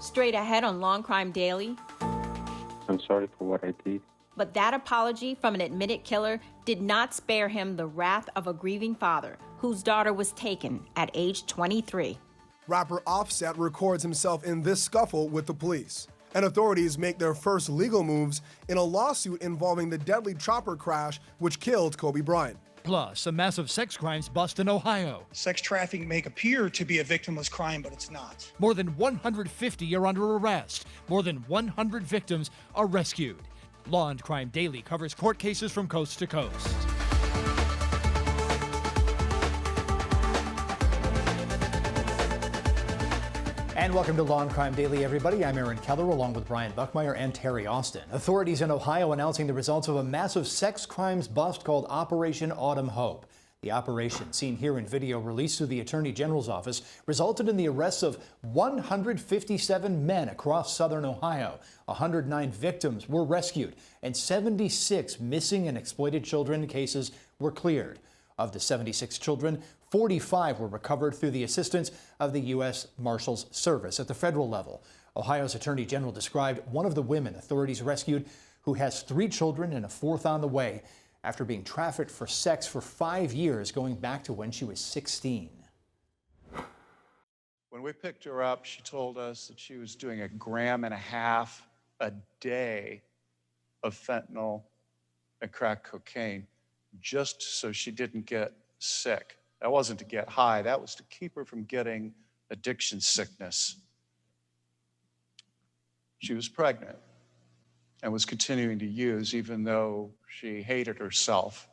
Straight ahead on Law&Crime Daily. I'm sorry for what I did. But that apology from an admitted killer did not spare him the wrath of a grieving father whose daughter was taken at age 23. Rapper Offset records himself in this scuffle with the police. And authorities make their first legal moves in a lawsuit involving the deadly chopper crash which killed Kobe Bryant. Plus, a massive sex crimes bust in Ohio. Sex trafficking may appear to be a victimless crime, but it's not. More than 150 are under arrest. More than 100 victims are rescued. Law&Crime Daily covers court cases from coast to coast. And welcome to Law&Crime Daily, everybody. I'm Aaron Keller, along with Buckmire and Terri Austin. Authorities in Ohio announcing the results of a massive sex crimes bust called Operation Autumn Hope. The operation, seen here in video released through the Attorney General's office, resulted in the arrests of 157 men across southern Ohio. 109 victims were rescued, and 76 missing and exploited children cases were cleared. Of the 76 children, 45 were recovered through the assistance of the U.S. Marshals Service at the federal level. Ohio's Attorney General described one of the women authorities rescued who has 3 children and a 4th on the way after being trafficked for sex for 5 years, going back to when she was 16. When we picked her up, she told us that she was doing 1.5 grams a day of fentanyl and crack cocaine just so she didn't get sick. That wasn't to get high, that was to keep her from getting addiction sickness. She was pregnant and was continuing to use, even though she hated herself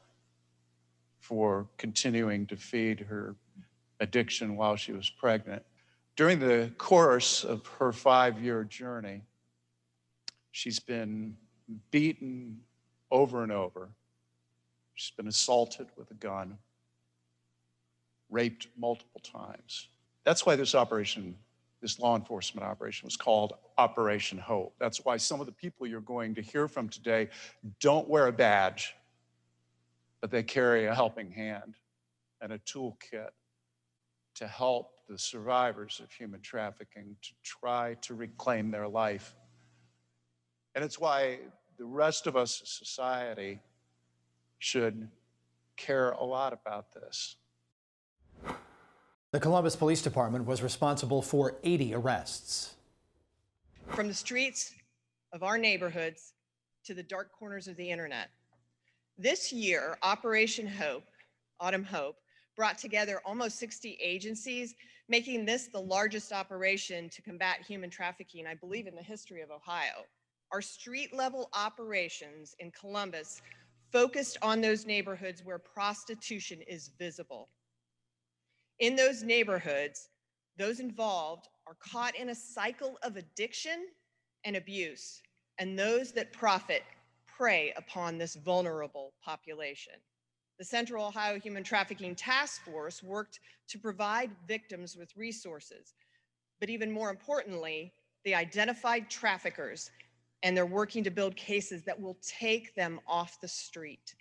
for continuing to feed her addiction while she was pregnant. During the course of her 5-year journey, she's been beaten over and over. She's been assaulted with a gun, raped multiple times. That's why this law enforcement operation was called Operation Hope. That's why some of the people you're going to hear from today don't wear a badge, but they carry a helping hand and a toolkit to help the survivors of human trafficking to try to reclaim their life. And it's why the rest of us as society should care a lot about this. The Columbus Police Department was responsible for 80 arrests. From the streets of our neighborhoods to the dark corners of the internet. This year, Operation Hope, Autumn Hope, brought together almost 60 agencies, making this the largest operation to combat human trafficking, I believe, in the history of Ohio. Our street-level operations in Columbus focused on those neighborhoods where prostitution is visible. In those neighborhoods, those involved are caught in a cycle of addiction and abuse, and those that profit prey upon this vulnerable population. The Central Ohio Human Trafficking Task Force worked to provide victims with resources, but even more importantly, they identified traffickers, and they're working to build cases that will take them off the street.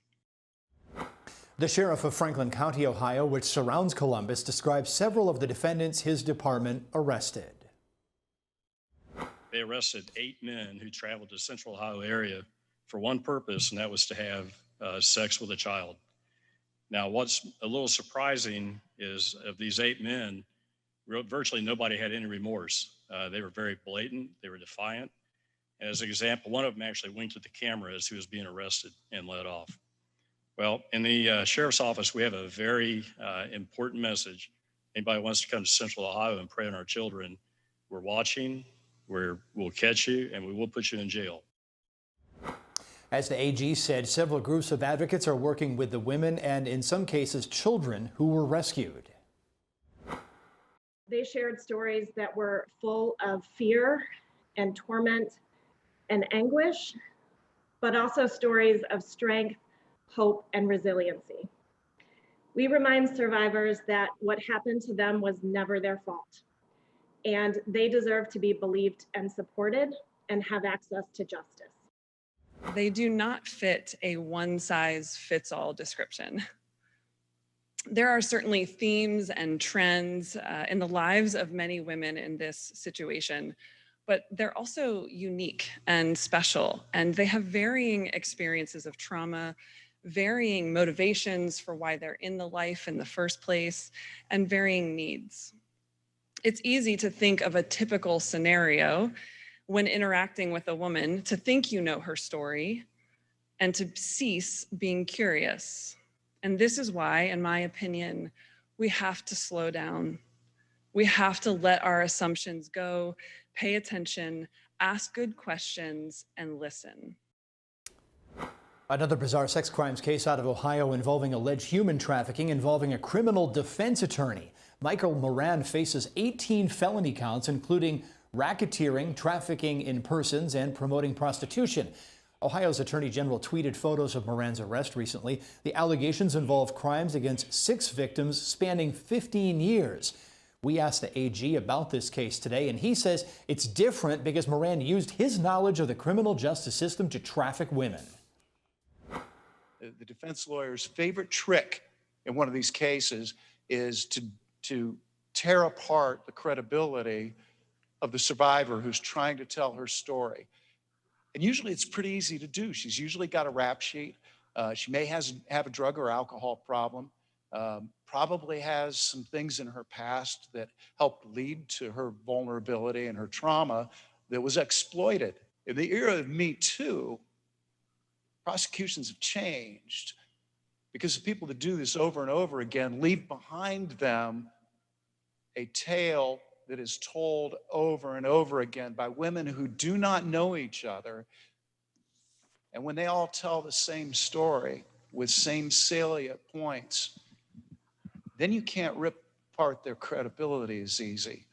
The sheriff of Franklin County, Ohio, which surrounds Columbus, describes several of the defendants his department arrested. They arrested 8 men who traveled to the Central Ohio area for one purpose, and that was to have sex with a child. Now, what's a little surprising is of these 8 men, virtually nobody had any remorse. They were very blatant, they were defiant. And as an example, one of them actually winked at the camera as he was being arrested and let off. Well, in the sheriff's office, we have a very important message. Anybody wants to come to Central Ohio and prey on our children, we're watching, we'll catch you, and we will put you in jail. As the AG said, several groups of advocates are working with the women and, in some cases, children who were rescued. They shared stories that were full of fear and torment and anguish, but also stories of strength, hope, and resiliency. We remind survivors that what happened to them was never their fault, and they deserve to be believed and supported and have access to justice. They do not fit a one-size-fits-all description. There are certainly themes and trends in the lives of many women in this situation, but they're also unique and special, and they have varying experiences of trauma, varying motivations for why they're in the life in the first place, and varying needs. It's easy to think of a typical scenario when interacting with a woman, to think you know her story and to cease being curious. And this is why, in my opinion, we have to slow down. We have to let our assumptions go, pay attention, ask good questions, and listen. Another bizarre sex crimes case out of Ohio involving alleged human trafficking involving a criminal defense attorney. Michael Moran faces 18 felony counts, including racketeering, trafficking in persons, and promoting prostitution. Ohio's Attorney General tweeted photos of Moran's arrest recently. The allegations involve crimes against 6 victims spanning 15 years. We asked the AG about this case today, and he says it's different because Moran used his knowledge of the criminal justice system to traffic women. The defense lawyer's favorite trick in one of these cases is to tear apart the credibility of the survivor who's trying to tell her story. And usually it's pretty easy to do. She's usually got a rap sheet. She may have a drug or alcohol problem, probably has some things in her past that helped lead to her vulnerability and her trauma that was exploited. In the era of Me Too, prosecutions have changed because the people that do this over and over again leave behind them a tale that is told over and over again by women who do not know each other. And when they all tell the same story with same salient points, then you can't rip apart their credibility as easy.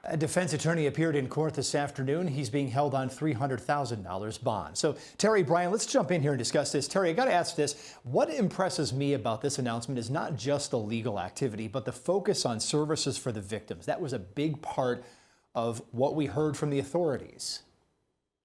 A defense attorney appeared in court this afternoon. He's being held on $300,000 bond. So, Terry, Brian, let's jump in here and discuss this. Terry, I got to ask this. What impresses me about this announcement is not just the legal activity, but the focus on services for the victims. That was a big part of what we heard from the authorities.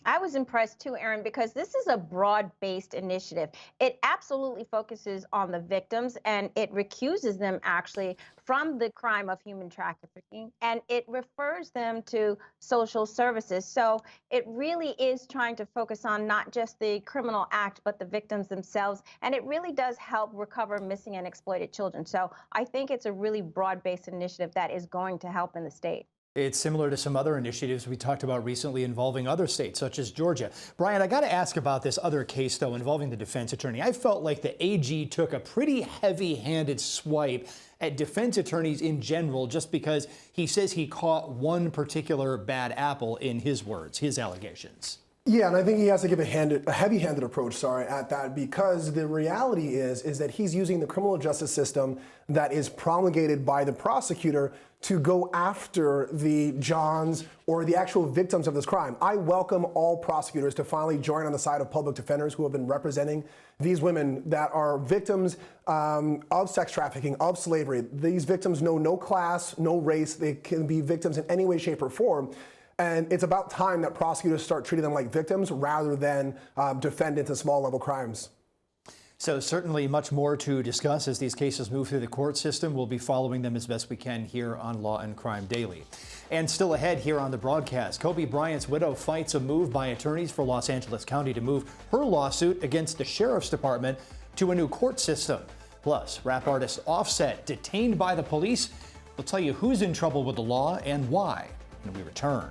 I was impressed too, Aaron, because this is a broad-based initiative. It absolutely focuses on the victims, and it recuses them actually from the crime of human trafficking, and it refers them to social services. So it really is trying to focus on not just the criminal act, but the victims themselves, and it really does help recover missing and exploited children. So I think it's a really broad-based initiative that is going to help in the state. It's similar to some other initiatives we talked about recently involving other states, such as Georgia. Brian, I got to ask about this other case, though, involving the defense attorney. I felt like the AG took a pretty heavy-handed swipe at defense attorneys in general, just because he says he caught one particular bad apple, in his words, his allegations. Yeah, and I think he has to give a heavy-handed approach, at that, because the reality is that he's using the criminal justice system that is promulgated by the prosecutor to go after the Johns or the actual victims of this crime. I welcome all prosecutors to finally join on the side of public defenders who have been representing these women that are victims of sex trafficking, of slavery. These victims know no class, no race. They can be victims in any way, shape, or form. And it's about time that prosecutors start treating them like victims rather than defendants in small-level crimes. So certainly much more to discuss as these cases move through the court system. We'll be following them as best we can here on Law and Crime Daily. And still ahead here on the broadcast, Kobe Bryant's widow fights a move by attorneys for Los Angeles County to move her lawsuit against the Sheriff's Department to a new court system. Plus, rap artist Offset detained by the police. We'll tell you who's in trouble with the law and why when we return.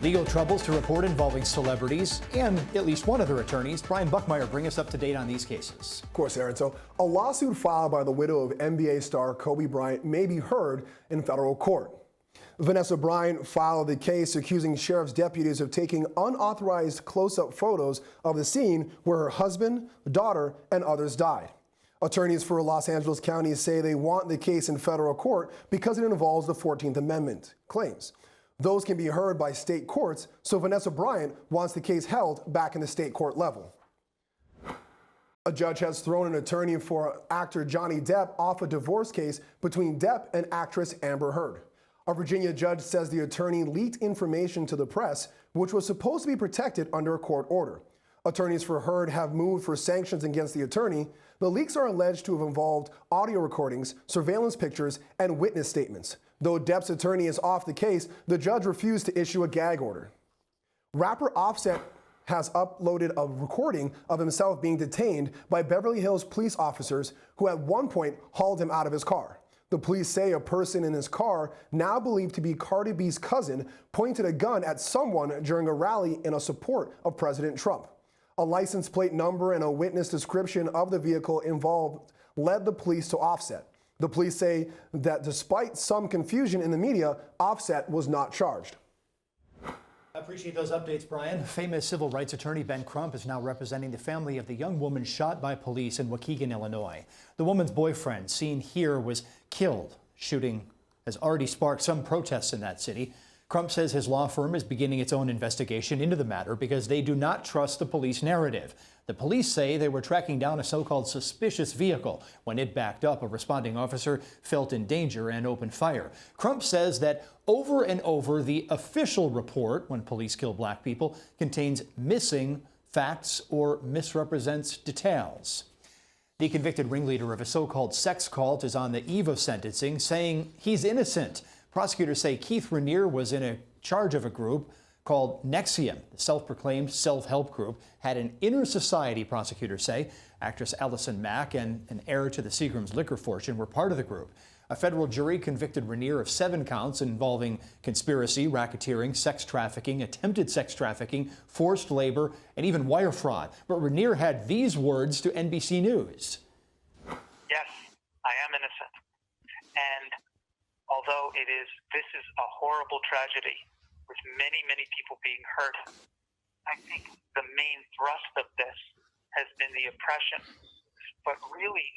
Legal troubles to report involving celebrities and at least one of their attorneys. Brian Buckmire, bring us up to date on these cases. Of course, Aaron. So a lawsuit filed by the widow of NBA star Kobe Bryant may be heard in federal court. Vanessa Bryant filed the case accusing sheriff's deputies of taking unauthorized close-up photos of the scene where her husband, daughter, and others died. Attorneys for Los Angeles County say they want the case in federal court because it involves the 14th Amendment claims. Those can be heard by state courts, so Vanessa Bryant wants the case held back in the state court level. A judge has thrown an attorney for actor Johnny Depp off a divorce case between Depp and actress Amber Heard. A Virginia judge says the attorney leaked information to the press, which was supposed to be protected under a court order. Attorneys for Heard have moved for sanctions against the attorney. The leaks are alleged to have involved audio recordings, surveillance pictures, and witness statements. Though Depp's attorney is off the case, the judge refused to issue a gag order. Rapper Offset has uploaded a recording of himself being detained by Beverly Hills police officers who at one point hauled him out of his car. The police say a person in his car, now believed to be Cardi B's cousin, pointed a gun at someone during a rally in support of President Trump. A license plate number and a witness description of the vehicle involved led the police to Offset. The police say that despite some confusion in the media, Offset was not charged. I appreciate those updates, Brian. Famous civil rights attorney Ben Crump is now representing the family of the young woman shot by police in Waukegan, Illinois. The woman's boyfriend, seen here, was killed. Shooting has already sparked some protests in that city. Crump says his law firm is beginning its own investigation into the matter because they do not trust the police narrative. The police say they were tracking down a so-called suspicious vehicle. When it backed up, a responding officer felt in danger and opened fire. Crump says that over and over, the official report, when police kill black people, contains missing facts or misrepresents details. The convicted ringleader of a so-called sex cult is on the eve of sentencing, saying he's innocent. Prosecutors say Keith Rainier was in charge of a group called Nexium, the self-proclaimed self-help group, had an inner society, prosecutors say. Actress Allison Mack and an heir to the Seagram's liquor fortune were part of the group. A federal jury convicted Rainier of 7 counts involving conspiracy, racketeering, sex trafficking, attempted sex trafficking, forced labor, and even wire fraud. But Rainier had these words to NBC News. Yes, I am innocent. And although this is a horrible tragedy with many, many people being hurt, I think the main thrust of this has been the oppression, but really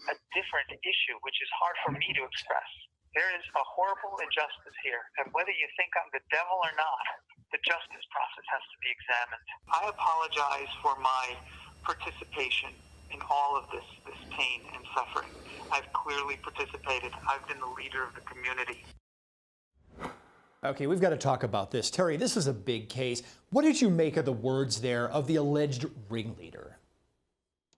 a different issue, which is hard for me to express. There is a horrible injustice here, and whether you think I'm the devil or not, the justice process has to be examined. I apologize for my participation in all of this pain and suffering. I've clearly participated. I've been the leader of the community. Okay, we've got to talk about this. Terry, this is a big case. What did you make of the words there of the alleged ringleader?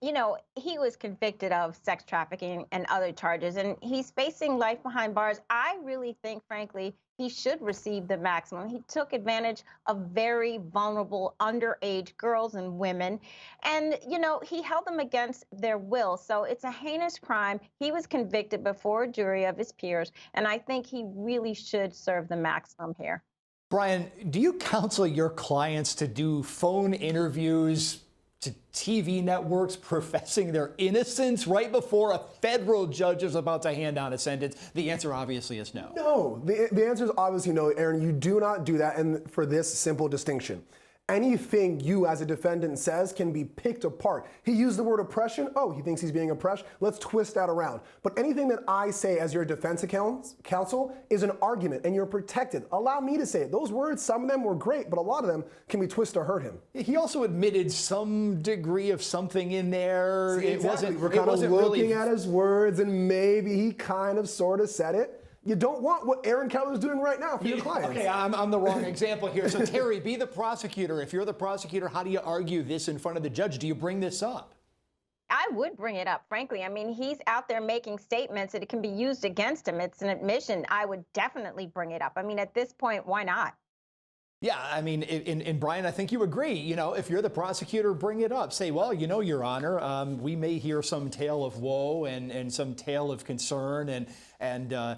You know, he was convicted of sex trafficking and other charges, and he's facing life behind bars. I really think, frankly, he should receive the maximum. He took advantage of very vulnerable underage girls and women, and, you know, he held them against their will. So it's a heinous crime. He was convicted before a jury of his peers, and I think he really should serve the maximum here. Brian, do you counsel your clients to do phone interviews to TV networks professing their innocence right before a federal judge is about to hand down a sentence? The answer obviously is no. No, the answer is obviously no, Aaron. You do not do that, and for this simple distinction. Anything you as a defendant says can be picked apart. He used the word oppression. Oh, he thinks he's being oppressed. Let's twist that around. But anything that I say as your defense counsel is an argument, and you're protected. Allow me to say it. Those words, some of them were great, but a lot of them can be twisted to hurt him. He also admitted some degree of something in there. See, exactly. We're kind of looking at his words, and maybe he kind of sort of said it. You don't want what Aaron Keller is doing right now for your clients. Okay, I'm the wrong example here. So Terry, be the prosecutor. If you're the prosecutor, how do you argue this in front of the judge? Do you bring this up? I would bring it up, frankly. I mean, he's out there making statements that it can be used against him. It's an admission. I would definitely bring it up. I mean, at this point, why not? Yeah, I mean, in Brian, I think you agree. You know, if you're the prosecutor, bring it up. Say, well, you know, Your Honor, we may hear some tale of woe and some tale of concern and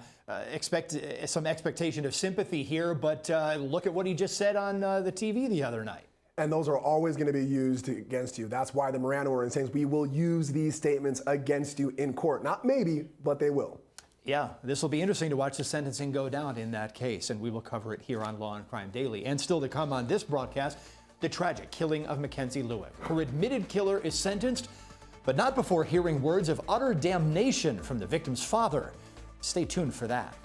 expect some expectation of sympathy here, but look at what he just said on the TV the other night. And those are always going to be used against you. That's why the Miranda warning says we will use these statements against you in court. Not maybe, but they will. Yeah, this will be interesting to watch the sentencing go down in that case, and we will cover it here on Law and Crime Daily. And still to come on this broadcast, the tragic killing of Mackenzie Lewick. Her admitted killer is sentenced, but not before hearing words of utter damnation from the victim's father. Stay tuned for that.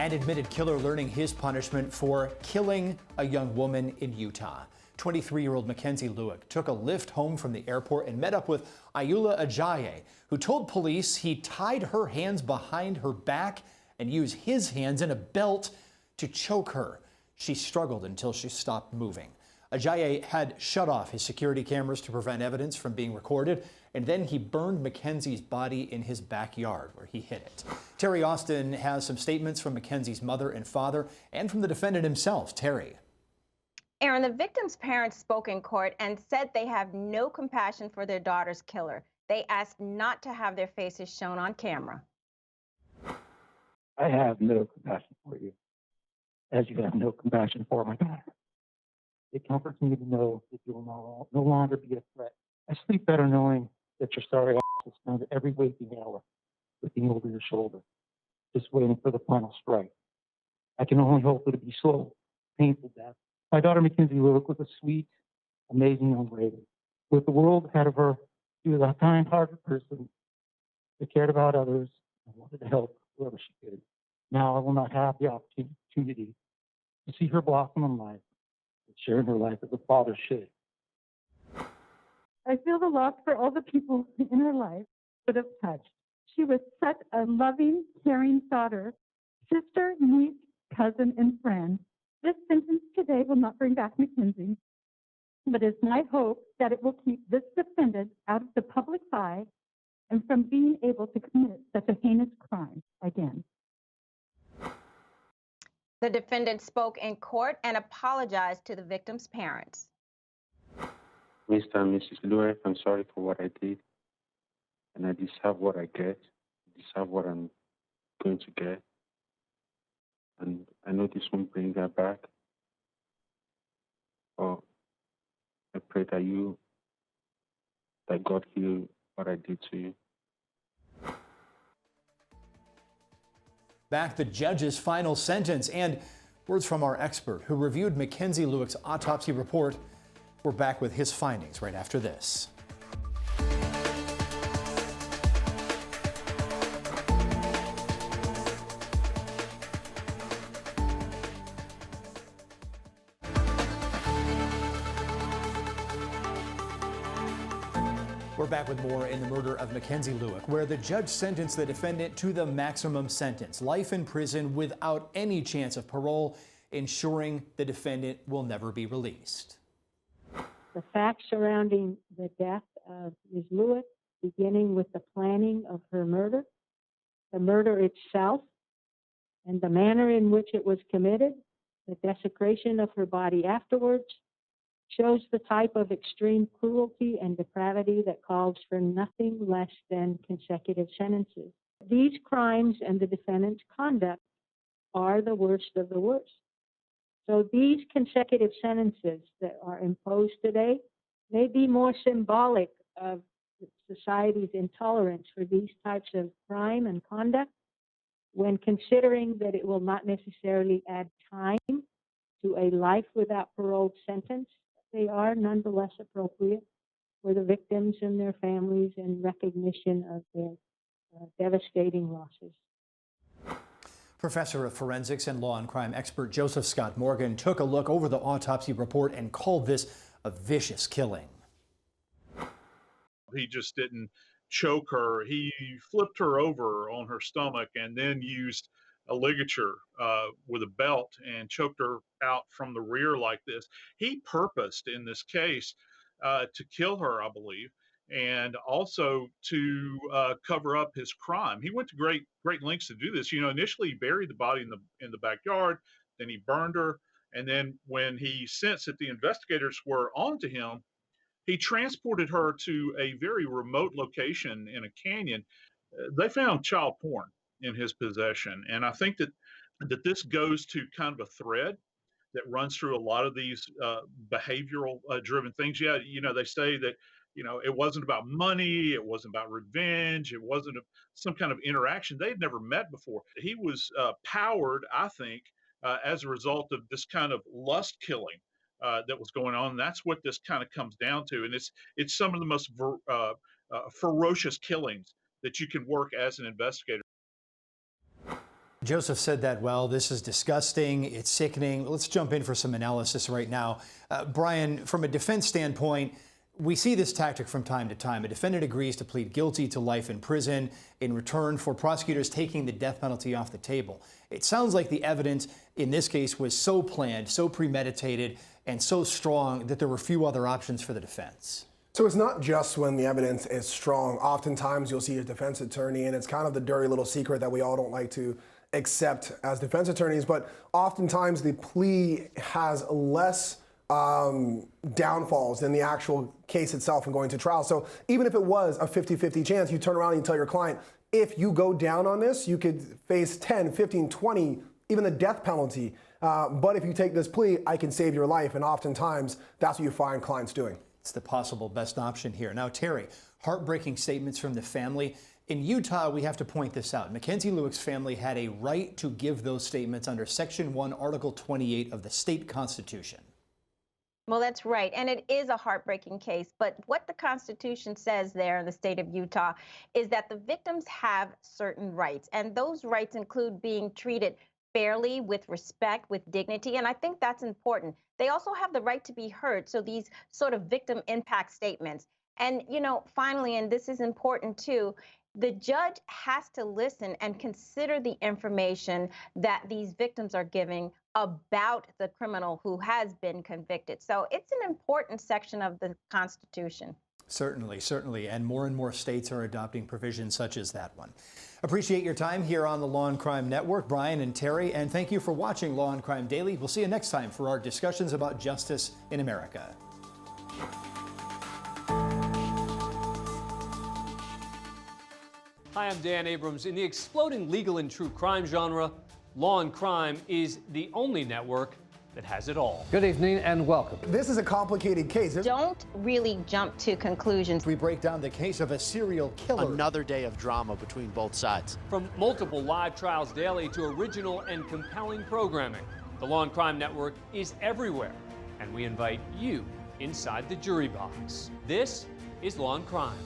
and admitted killer learning his punishment for killing a young woman in Utah. 23-year-old Mackenzie Lewick took a lift home from the airport and met up with Ayula Ajayi, who told police he tied her hands behind her back and used his hands in a belt to choke her. She struggled until she stopped moving. Ajayi had shut off his security cameras to prevent evidence from being recorded, and then he burned Mackenzie's body in his backyard where he hid it. Terri Austin has some statements from Mackenzie's mother and father and from the defendant himself. Terri. Aaron, the victim's parents spoke in court and said they have no compassion for their daughter's killer. They asked not to have their faces shown on camera. I have no compassion for you, as you have no compassion for my daughter. It comforts me to know that you will no longer be a threat. I sleep better knowing that your sorry ass will spend every waking hour looking over your shoulder, just waiting for the final strike. I can only hope it'll be slow, painful death. My daughter Mackenzie Lewick was a sweet, amazing young lady. With the world ahead of her, she was a kind-hearted person who cared about others and wanted to help whoever she could. Now I will not have the opportunity to see her blossom in life and share in her life as a father should. I feel the loss for all the people in her life would have touched. She was such a loving, caring daughter, sister, niece, cousin, and friend. This sentence today will not bring back Mackenzie, but it's my hope that it will keep this defendant out of the public's eye and from being able to commit such a heinous crime again. The defendant spoke in court and apologized to the victim's parents. Mr. and Mrs. Lewick, I'm sorry for what I did, and I deserve what I get. I deserve what I'm going to get. And I know this won't bring her back. But I pray that God heal what I did to you. Back the judge's final sentence and words from our expert who reviewed Mackenzie Lewick's autopsy report. We're back with his findings right after this. We're back with more in the murder of Mackenzie Lewick, where the judge sentenced the defendant to the maximum sentence, life in prison without any chance of parole, ensuring the defendant will never be released. The facts surrounding the death of Ms. Lewick, beginning with the planning of her murder, the murder itself, and the manner in which it was committed, the desecration of her body afterwards, shows the type of extreme cruelty and depravity that calls for nothing less than consecutive sentences. These crimes and the defendant's conduct are the worst of the worst. So these consecutive sentences that are imposed today may be more symbolic of society's intolerance for these types of crime and conduct when considering that it will not necessarily add time to a life without parole sentence. They are nonetheless appropriate for the victims and their families in recognition of their devastating losses. Professor of Forensics and Law and Crime expert Joseph Scott Morgan took a look over the autopsy report and called this a vicious killing. He just didn't choke her. He flipped her over on her stomach and then used a ligature with a belt and choked her out from the rear like this. He purposed in this case to kill her, I believe, and also to cover up his crime. He went to great lengths to do this. You know, initially he buried the body in the backyard, then he burned her, and then when he sensed that the investigators were onto him, he transported her to a very remote location in a canyon. They found child porn in his possession, and I think that this goes to kind of a thread that runs through a lot of these behavioral driven things. Yeah, you know, they say that, you know, it wasn't about money, it wasn't about revenge, it wasn't some kind of interaction. They'd never met before. He was powered, I think, as a result of this kind of lust killing that was going on. And that's what this kind of comes down to. And it's some of the most ferocious killings that you can work as an investigator. Joseph said that well. This is disgusting. It's sickening. Let's jump in for some analysis right now. Brian, from a defense standpoint, we see this tactic from time to time. A defendant agrees to plead guilty to life in prison in return for prosecutors taking the death penalty off the table. It sounds like the evidence in this case was so planned, so premeditated, and so strong that there were few other options for the defense. So it's not just when the evidence is strong. Oftentimes you'll see a defense attorney, and it's kind of the dirty little secret that we all don't like to accept as defense attorneys, but oftentimes the plea has less downfalls than the actual case itself and going to trial. So even if it was a 50-50 chance, you turn around and you tell your client, if you go down on this, you could face 10, 15, 20, even the death penalty. But if you take this plea, I can save your life. And oftentimes that's what you find clients doing. It's the possible best option here. Now, Terry, heartbreaking statements from the family. In Utah, we have to point this out. Mackenzie Lueck's family had a right to give those statements under Section 1, Article 28 of the state constitution. Well, that's right. And it is a heartbreaking case. But what the Constitution says there in the state of Utah is that the victims have certain rights. And those rights include being treated fairly, with respect, with dignity. And I think that's important. They also have the right to be heard. So these sort of victim impact statements. And, you know, finally, and this is important too, the judge has to listen and consider the information that these victims are giving about the criminal who has been convicted. So it's an important section of the Constitution. Certainly, certainly. And more states are adopting provisions such as that one. Appreciate your time here on the Law and Crime Network, Brian and Terry, and thank you for watching Law and Crime Daily. We'll see you next time for our discussions about justice in America. Hi, I'm Dan Abrams. In the exploding legal and true crime genre, Law and Crime is the only network that has it all. Good evening and welcome. This is a complicated case. Don't really jump to conclusions. We break down the case of a serial killer. Another day of drama between both sides. From multiple live trials daily to original and compelling programming, the Law and Crime Network is everywhere, and we invite you inside the jury box. This is Law and Crime.